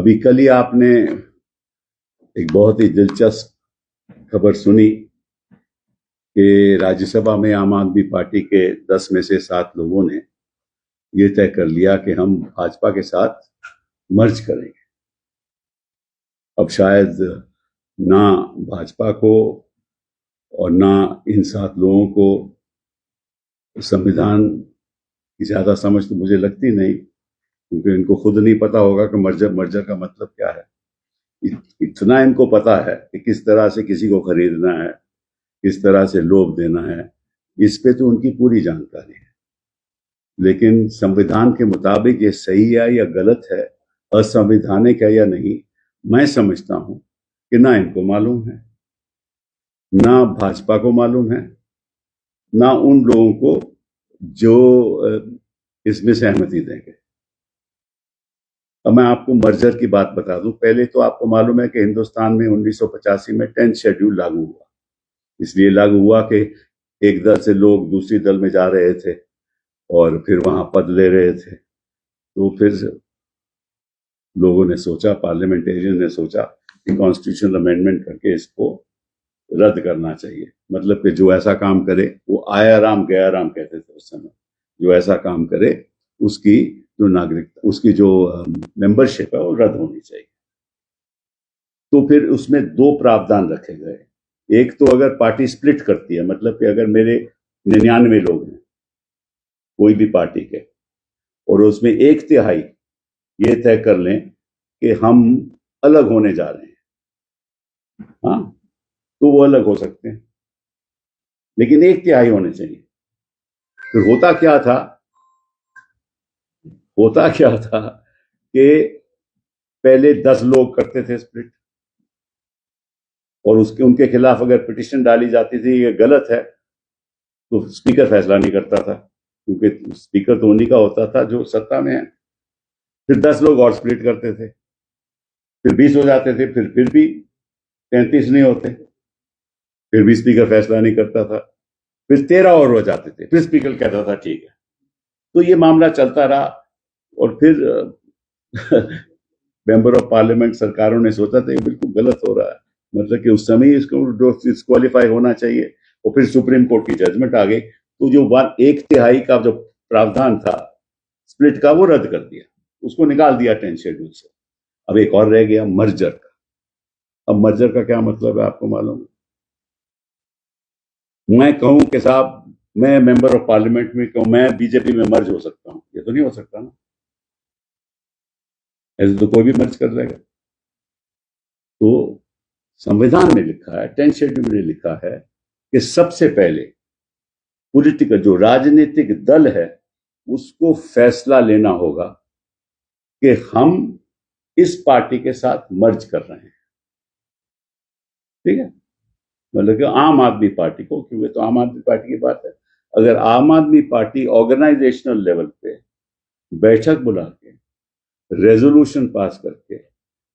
अभी कल ही आपने एक बहुत ही दिलचस्प खबर सुनी कि राज्यसभा में आम आदमी पार्टी के 10 में से 7 लोगों ने ये तय कर लिया कि हम भाजपा के साथ मर्ज करेंगे। अब शायद ना भाजपा को और ना इन 7 लोगों को संविधान की ज्यादा समझ तो मुझे लगती नहीं, क्योंकि इनको खुद नहीं पता होगा कि मर्जर का मतलब क्या है। इतना इनको पता है कि किस तरह से किसी को खरीदना है, किस तरह से लोभ देना है, इस पे तो उनकी पूरी जानकारी है। लेकिन संविधान के मुताबिक ये सही है या गलत है, असंवैधानिक है या नहीं, मैं समझता हूं कि ना इनको मालूम है, ना भाजपा को मालूम है, ना उन लोगों को जो इसमें सहमति देंगे। अब मैं आपको मर्जर की बात बता दूं। पहले तो आपको मालूम है कि हिंदुस्तान में 1985 में 10th शेड्यूल लागू हुआ। इसलिए लागू हुआ कि एक दल से लोग दूसरी दल में जा रहे थे और फिर वहां पद ले रहे थे। तो फिर लोगों ने सोचा, पार्लियामेंटेरियन ने सोचा कि कॉन्स्टिट्यूशनल अमेंडमेंट करके इसको रद्द करना चाहिए। मतलब कि जो ऐसा काम करे, वो आया राम गया राम कहते थे उस समय, जो ऐसा काम करे उसकी जो नागरिकता, उसकी जो मेंबरशिप है वो रद्द होनी चाहिए। तो फिर उसमें 2 प्रावधान रखे गए। एक तो अगर पार्टी स्प्लिट करती है, मतलब कि अगर मेरे 99 लोग हैं कोई भी पार्टी के, और उसमें 1/3 ये तय कर लें कि हम अलग होने जा रहे हैं, हाँ, तो वो अलग हो सकते हैं, लेकिन 1/3 होने चाहिए। फिर होता क्या था कि पहले 10 लोग करते थे स्प्लिट, और उनके खिलाफ अगर पिटीशन डाली जाती थी ये गलत है, तो स्पीकर फैसला नहीं करता था, क्योंकि स्पीकर तो उन्हीं का होता था जो सत्ता में है। फिर 10 लोग और स्प्लिट करते थे, फिर 20 हो जाते थे, फिर भी 33 नहीं होते, फिर भी स्पीकर फैसला नहीं करता था। फिर 13 और हो जाते थे, फिर स्पीकर कहता था ठीक है। तो ये मामला चलता रहा, और फिर मेंबर ऑफ पार्लियामेंट सरकारों ने सोचा था ये बिल्कुल गलत हो रहा है, मतलब कि उस समय इसको डिस्क्वालीफाई होना चाहिए, और फिर सुप्रीम कोर्ट की जजमेंट आ गई। तो जो 1/3 का जो प्रावधान था स्प्लिट का, वो रद्द कर दिया, उसको निकाल दिया 10th शेड्यूल से। अब एक और रह गया मर्जर का। अब मर्जर का क्या मतलब है आपको मालूम है? मैं कहूं कि साहब मैं मेंबर ऑफ पार्लियामेंट में कहूं मैं बीजेपी में मर्ज हो सकता हूं, ये तो नहीं हो सकता ना, ऐसे तो कोई भी मर्ज कर देगा। तो संविधान में लिखा है, 10th शेड्यूल में लिखा है कि सबसे पहले पॉलिटिकल जो राजनीतिक दल है उसको फैसला लेना होगा कि हम इस पार्टी के साथ मर्ज कर रहे हैं, ठीक है। मतलब कि आम आदमी पार्टी को, क्योंकि तो आम आदमी पार्टी की बात है, अगर आम आदमी पार्टी ऑर्गेनाइजेशनल लेवल पे बैठक बुला के रेजोल्यूशन पास करके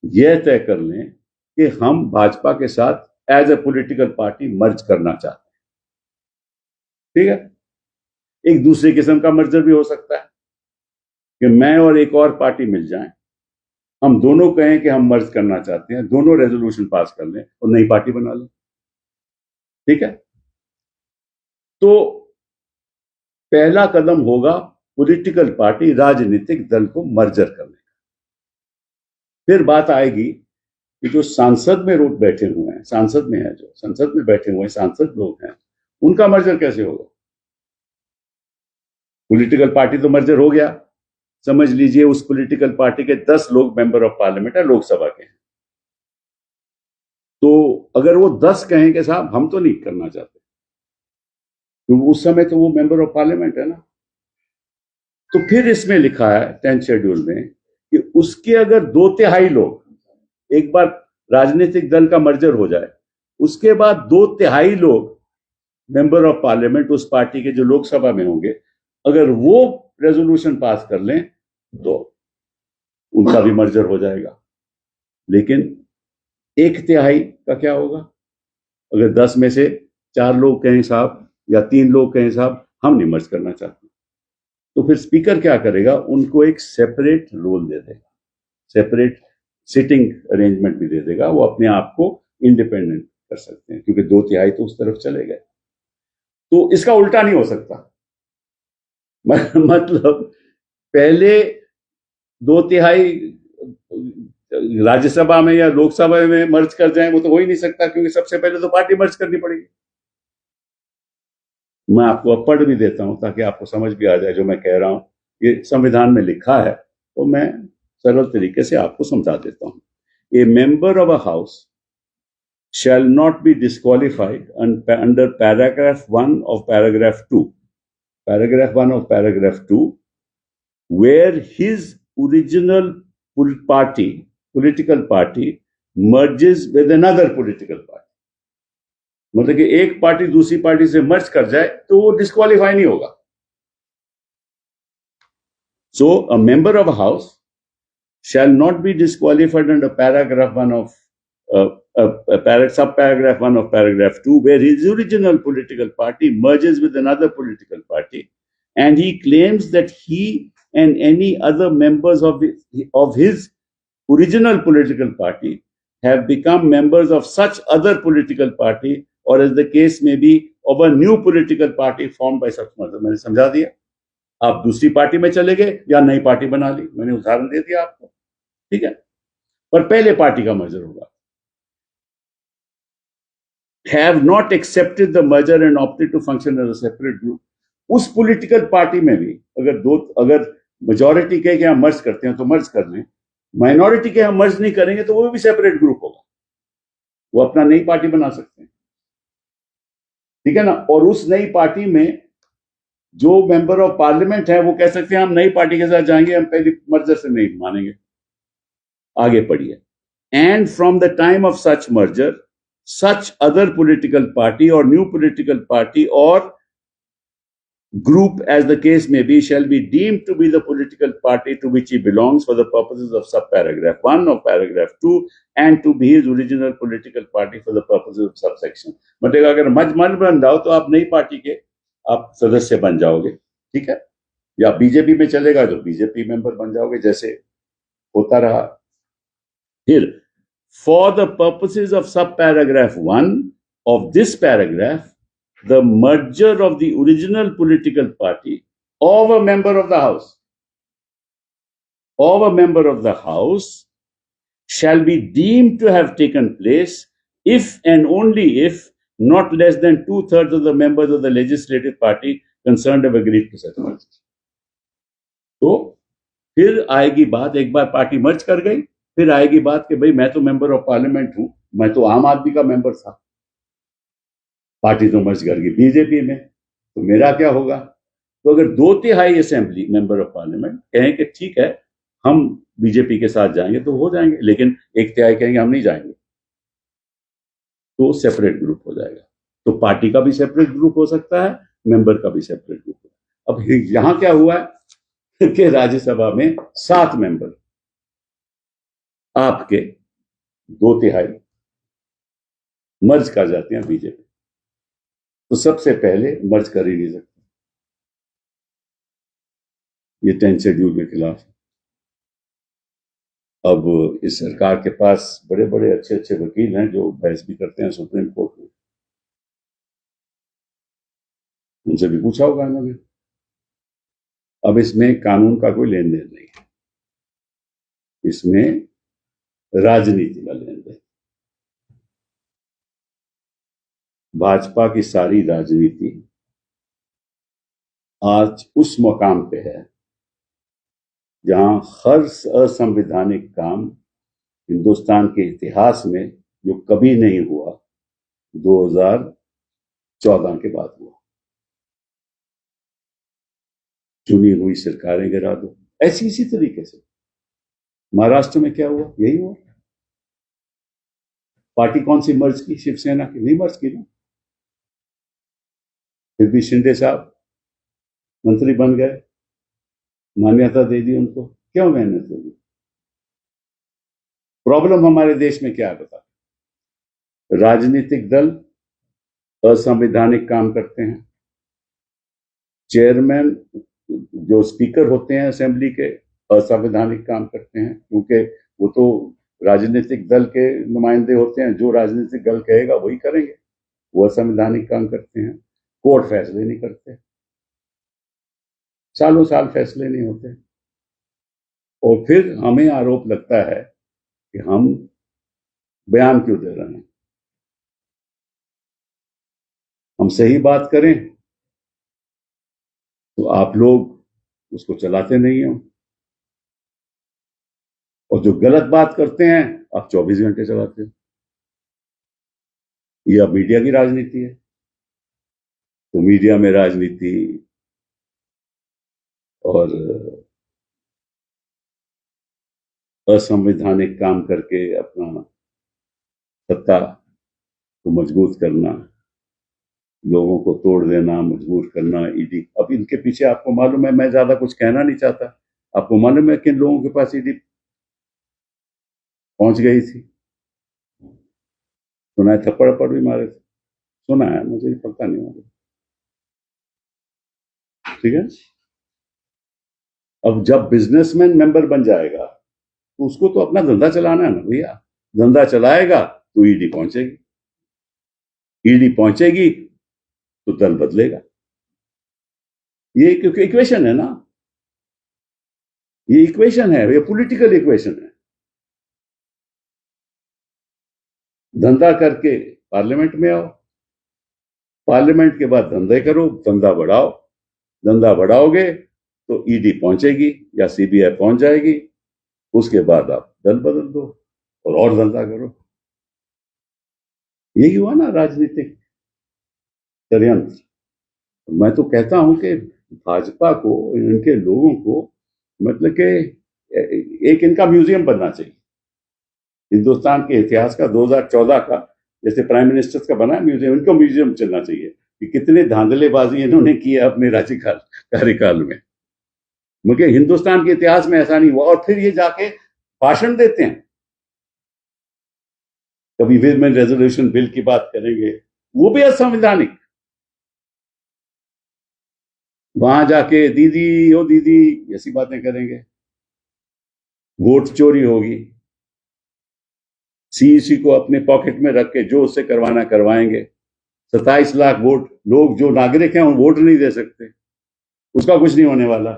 यह तय कर लें कि हम भाजपा के साथ as a political party merge करना चाहते हैं, ठीक है। एक दूसरे किस्म का मर्जर भी हो सकता है कि मैं और एक और पार्टी मिल जाएं, हम दोनों कहें कि हम मर्ज करना चाहते हैं, दोनों रेजोल्यूशन पास कर लें और नई पार्टी बना लें, ठीक है। तो पहला कदम होगा पॉलिटिकल पार्टी राजनीतिक दल को मर्जर करने का। फिर बात आएगी कि जो सांसद में लोग बैठे हुए हैं, सांसद में है, जो संसद में बैठे हुए हैं सांसद लोग हैं, उनका मर्जर कैसे होगा? पॉलिटिकल पार्टी तो मर्जर हो गया, समझ लीजिए उस पॉलिटिकल पार्टी के 10 लोग मेंबर ऑफ पार्लियामेंट है, लोकसभा के हैं। तो अगर वो 10 कहें कि साहब हम तो नहीं करना चाहते, तो उस समय तो वो मेंबर ऑफ पार्लियामेंट है ना। तो फिर इसमें लिखा है 10th शेड्यूल में कि उसके अगर 2/3 लोग, एक बार राजनीतिक दल का मर्जर हो जाए, उसके बाद 2/3 लोग मेंबर ऑफ पार्लियामेंट उस पार्टी के जो लोकसभा में होंगे, अगर वो रेजोल्यूशन पास कर लें तो उनका भी मर्जर हो जाएगा। लेकिन 1/3 का क्या होगा? अगर 10 में से 4 लोग कहें साहब, या 3 लोग कहें साहब हम नहीं मर्ज करना चाहते, तो फिर स्पीकर क्या करेगा? उनको एक सेपरेट रोल दे देगा, सेपरेट सिटिंग अरेंजमेंट भी दे देगा, वो अपने आप को इंडिपेंडेंट कर सकते हैं, क्योंकि 2/3 तो उस तरफ चले गए। तो इसका उल्टा नहीं हो सकता। मतलब पहले 2/3 राज्यसभा में या लोकसभा में मर्ज कर जाए, वो तो हो ही नहीं सकता, क्योंकि सबसे पहले तो पार्टी मर्ज करनी पड़ेगी। मैं आपको अब पढ़ भी देता हूं ताकि आपको समझ भी आ जाए जो मैं कह रहा हूं। ये संविधान में लिखा है, तो मैं सरल तरीके से आपको समझा देता हूं। ए member of a house shall not be disqualified under paragraph 1 of paragraph 2. Paragraph 1 of paragraph 2, where his original political party merges with another political party. मतलब कि एक पार्टी दूसरी पार्टी से मर्ज कर जाए तो वो डिस्क्वालीफाई नहीं होगा। So a member of a house shall not be disqualified under paragraph 1 of subparagraph 1 of paragraph 2, where his original political party merges with another political party, and he claims that he and any other members of his original political party have become members of such other political party, or as the case may be, of a new political party formed by such merger. मैंने समझा दिया। आप दूसरी party में चले गए या नई पार्टी बना ली, मैंने उदाहरण दे दिया आपको, ठीक है। पर पहले पार्टी का मर्जर होगा। Have not accepted the merger and opted to function as a separate group. उस पॉलिटिकल पार्टी में भी अगर मेजॉरिटी के हम मर्ज करते हैं तो मर्ज कर लें, माइनॉरिटी के हम मर्ज नहीं करेंगे तो वो भी सेपरेट ग्रुप होगा, वो अपना नई पार्टी बना सकते हैं, ठीक है ना। और उस नई पार्टी में जो मेंबर ऑफ पार्लियामेंट है वो कह सकते हैं हम नई पार्टी के साथ जाएंगे, हम पहली मर्जर से नहीं मानेंगे। आगे पढ़िए। And from the time of such merger such other political party or new political party or group, as the case may be, shall be deemed to be the political party to which he belongs for the purposes of subparagraph 1 of paragraph 2 and to be his original political party for the purposes of subsection. मतलब अगर मजमन बन जाओ तो आप नई party के आप सदस्य बन जाओगे, ठीक है। या बीजेपी में चलेगा तो बीजेपी मेंबर बन जाओगे, जैसे होता रहा। फिर for the purposes of subparagraph 1 of this paragraph, the merger of the original political party of a member of the house shall be deemed to have taken place if and only if not less than 2/3 of the members of the legislative party concerned have agreed to such merger. तो फिर आएगी बात, एक बार party merge कर गई, फिर आएगी बात कि भाई मैं तो मेंबर ऑफ पार्लियामेंट हूं, मैं तो आम आदमी का मेंबर था, पार्टी तो मर्ज कर गई बीजेपी में, तो मेरा क्या होगा। तो अगर 2/3 असेंबली मेंबर ऑफ पार्लियामेंट कहें कि ठीक है हम बीजेपी के साथ जाएंगे तो हो जाएंगे, लेकिन 1/3 कहेंगे हम नहीं जाएंगे, तो सेपरेट ग्रुप हो जाएगा। तो पार्टी का भी सेपरेट ग्रुप हो सकता है, मेंबर का भी सेपरेट ग्रुप। अब यहां क्या हुआ है कि राज्यसभा में 7 मेंबर आपके 2/3 मर्ज कर जाते हैं बीजेपी, तो सबसे पहले मर्ज कर ही नहीं सकते, ये 10 शेड्यूल के खिलाफ है। अब इस सरकार के पास बड़े बड़े अच्छे अच्छे वकील हैं जो बहस भी करते हैं सुप्रीम कोर्ट में, उनसे भी पूछा होगा इन्होंने। अब इसमें कानून का कोई लेन देन नहीं है, इसमें राजनीति का लेन देन। भाजपा की सारी राजनीति आज उस मकाम पे है जहां हर असंवैधानिक काम हिंदुस्तान के इतिहास में जो कभी नहीं हुआ 2014 के बाद हुआ। चुनी हुई सरकारें गिरा दो, ऐसी इसी तरीके से महाराष्ट्र में क्या हुआ, यही हुआ। पार्टी कौन सी मर्ज की, शिवसेना की नहीं मर्ज की ना, फिर भी शिंदे साहब मंत्री बन गए, मान्यता दे दी उनको। क्यों मेहनत होगी। प्रॉब्लम हमारे देश में क्या है बता, राजनीतिक दल असंवैधानिक काम करते हैं, चेयरमैन जो स्पीकर होते हैं असेंबली के असंवैधानिक काम करते हैं, क्योंकि वो तो राजनीतिक दल के नुमाइंदे होते हैं, जो राजनीतिक दल कहेगा वही करेंगे, वो असंवैधानिक काम करते हैं। कोर्ट फैसले नहीं करते, सालों साल फैसले नहीं होते, और फिर हमें आरोप लगता है कि हम बयान क्यों दे रहे हैं। हम सही बात करें तो आप लोग उसको चलाते नहीं हो, और जो गलत बात करते हैं आप 24 घंटे चलाते हो। ये अब मीडिया की राजनीति है। तो मीडिया में राजनीति और असंवैधानिक काम करके अपना सत्ता को मजबूत करना, लोगों को तोड़ देना, मजबूर करना, ईडी। अब इनके पीछे आपको मालूम है, मैं ज्यादा कुछ कहना नहीं चाहता, आपको मालूम है किन लोगों के पास ईडी पहुंच गई थी? सुना है थप्पड़ पड़ भी मारे थे, सुना है, मुझे पता नहीं मालूम। ठीक है। अब जब बिजनेसमैन मेंबर बन जाएगा तो उसको तो अपना धंधा चलाना है ना भैया। धंधा चलाएगा तो ईडी पहुंचेगी, ईडी पहुंचेगी तो दल बदलेगा। ये क्योंकि इक्वेशन है ना, ये इक्वेशन है, ये पॉलिटिकल इक्वेशन है। धंधा करके पार्लियामेंट में आओ, पार्लियामेंट के बाद धंधे करो, धंधा बढ़ाओ, धंधा बढ़ाओगे तो ईडी पहुंचेगी या सीबीआई पहुंच जाएगी, उसके बाद आप दल बदल दो और धंधा करो। यही हुआ ना राजनीतिक षड्यंत्र। मैं तो कहता हूं कि भाजपा को, इनके लोगों को, मतलब कि एक इनका म्यूजियम बनना चाहिए। हिंदुस्तान के इतिहास का 2014 का जैसे प्राइम मिनिस्टर का बना म्यूजियम, इनको म्यूजियम चलना चाहिए कि कितने धांधलेबाजी इन्होंने की है अपने कार्यकाल में। मुझे हिंदुस्तान के इतिहास में ऐसा नहीं हुआ। और फिर ये जाके भाषण देते हैं, कभी विमेन रेजोल्यूशन बिल की बात करेंगे, वो भी असंवैधानिक। वहां जाके दीदी ओ दीदी ऐसी बातें करेंगे, वोट चोरी होगी, सीईसी को अपने पॉकेट में रख के जो उससे करवाना करवाएंगे। 27 लाख वोट, लोग जो नागरिक हैं वो वोट नहीं दे सकते, उसका कुछ नहीं होने वाला।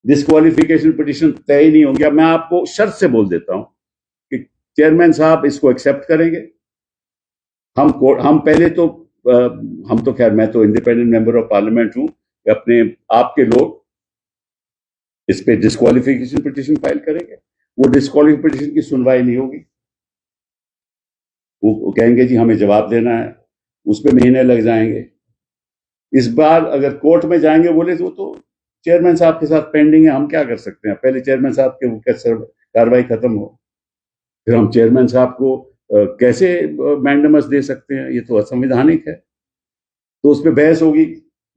डिस्क्वालिफिकेशन पिटीशन तय ही नहीं होगी। अब मैं आपको शर्त से बोल देता हूं कि चेयरमैन साहब इसको एक्सेप्ट करेंगे। हम पहले तो हम तो खैर, मैं तो इंडिपेंडेंट मेंबर ऑफ पार्लियामेंट हूं, अपने आपके लोग इस पे डिस्क्वालिफिकेशन पिटीशन फाइल करेंगे। वो डिस्क्वालिफिकेशन पिटीशन की सुनवाई नहीं होगी, वो कहेंगे जी हमें जवाब देना है, उस पर महीने लग जाएंगे। इस बार अगर कोर्ट में जाएंगे बोले तो चेयरमैन साहब के साथ पेंडिंग है, हम क्या कर सकते हैं? पहले चेयरमैन साहब के कार्रवाई खत्म हो, फिर हम चेयरमैन साहब को कैसे मैंडेमस दे सकते हैं? ये तो असंवैधानिक है। तो उस पर बहस होगी,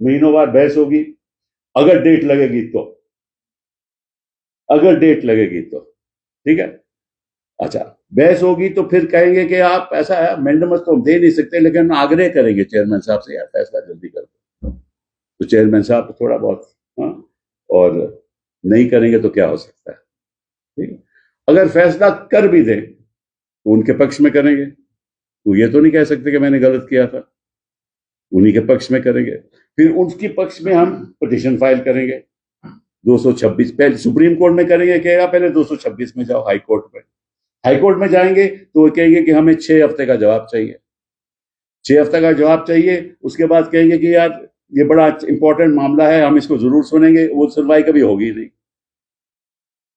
महीनों बाद बहस होगी। अगर डेट लगेगी तो, अगर डेट लगेगी तो ठीक है। अच्छा, बहस होगी तो फिर कहेंगे कि आप ऐसा है, मैंडेमस तो हम दे नहीं सकते, लेकिन आग्रह करेंगे चेयरमैन साहब से, यार फैसला जल्दी कर दो। तो चेयरमैन साहब थोड़ा बहुत और नहीं करेंगे तो क्या हो सकता है? ठीक है। अगर फैसला कर भी दें तो उनके पक्ष में करेंगे, तो ये तो नहीं कह सकते कि मैंने गलत किया था, उन्हीं के पक्ष में करेंगे। फिर उनके पक्ष में हम पिटीशन फाइल करेंगे 226, पहले सुप्रीम कोर्ट में करेंगे, कहेगा पहले 226 में जाओ हाई कोर्ट में। हाई कोर्ट में जाएंगे तो वो कहेंगे कि हमें 6 हफ्ते का जवाब चाहिए, 6 हफ्ते का जवाब चाहिए। उसके बाद कहेंगे कि यार ये बड़ा इंपॉर्टेंट मामला है, हम इसको जरूर सुनेंगे। वो सुनवाई कभी होगी नहीं,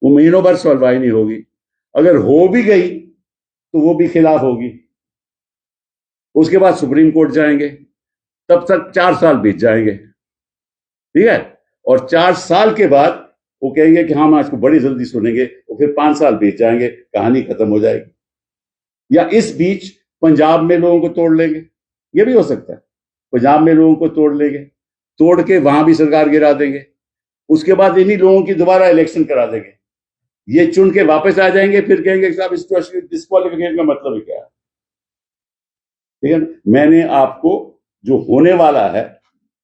वो महीनों भर सुनवाई नहीं होगी। अगर हो भी गई तो वो भी खिलाफ होगी। उसके बाद सुप्रीम कोर्ट जाएंगे, तब तक 4 साल बीत जाएंगे, ठीक है। और 4 साल के बाद वो कहेंगे कि हम आज को बड़ी जल्दी सुनेंगे, तो फिर 5 साल बीत जाएंगे, कहानी खत्म हो जाएगी। या इस बीच पंजाब में लोगों को तोड़ लेंगे, ये भी हो सकता है। पंजाब में लोगों को तोड़ लेंगे, तोड़ के वहां भी सरकार गिरा देंगे। उसके बाद इन्हीं लोगों की दोबारा इलेक्शन करा देंगे, ये चुन के वापस आ जाएंगे, फिर कहेंगे साहब इसको डिस्क्वालिफिकेशन का मतलब ही क्या है? ठीक है। मैंने आपको जो होने वाला है,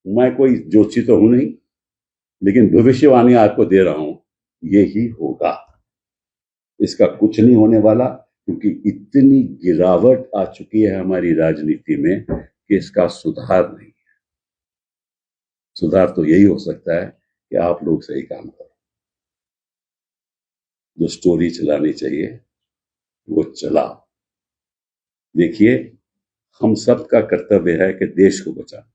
मैं कोई ज्योतिषी तो हूं नहीं, लेकिन भविष्यवाणी आपको दे रहा हूं, ये ही होगा। इसका कुछ नहीं होने वाला, क्योंकि इतनी गिरावट आ चुकी है हमारी राजनीति में कि इसका सुधार नहीं है। सुधार तो यही हो सकता है कि आप लोग सही काम करो। जो स्टोरी चलानी चाहिए वो चलाओ। देखिए, हम सब का कर्तव्य है कि देश को बचाना,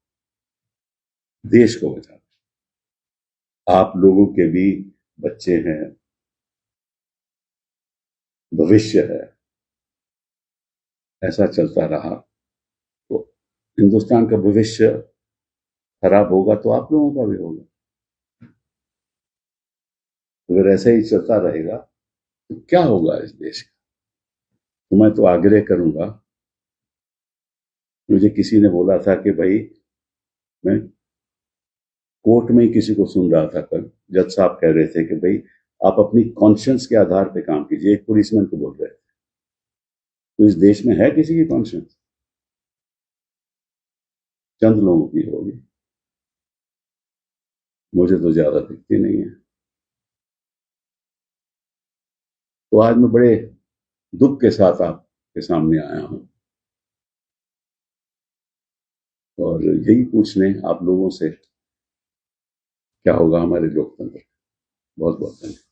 देश को बचाना। आप लोगों के भी बच्चे हैं, भविष्य है। ऐसा चलता रहा तो हिंदुस्तान का भविष्य खराब होगा तो आप लोगों का भी होगा। अगर ऐसा ही चलता रहेगा तो क्या होगा इस देश का? तो मैं तो आग्रह करूंगा। मुझे किसी ने बोला था कि भाई, मैं कोर्ट में ही किसी को सुन रहा था, कल जज साहब कह रहे थे कि भाई आप अपनी कॉन्शियंस के आधार पे काम कीजिए। एक पुलिसमैन को बोल रहे थे। तो इस देश में है किसी की कॉन्शियंस? चंद लोगों की होगी, मुझे तो ज्यादा दिखती नहीं है। तो आज मैं बड़े दुख के साथ आपके सामने आया हूं और यही पूछने आप लोगों से क्या होगा हमारे लोकतंत्र। बहुत बहुत धन्यवाद।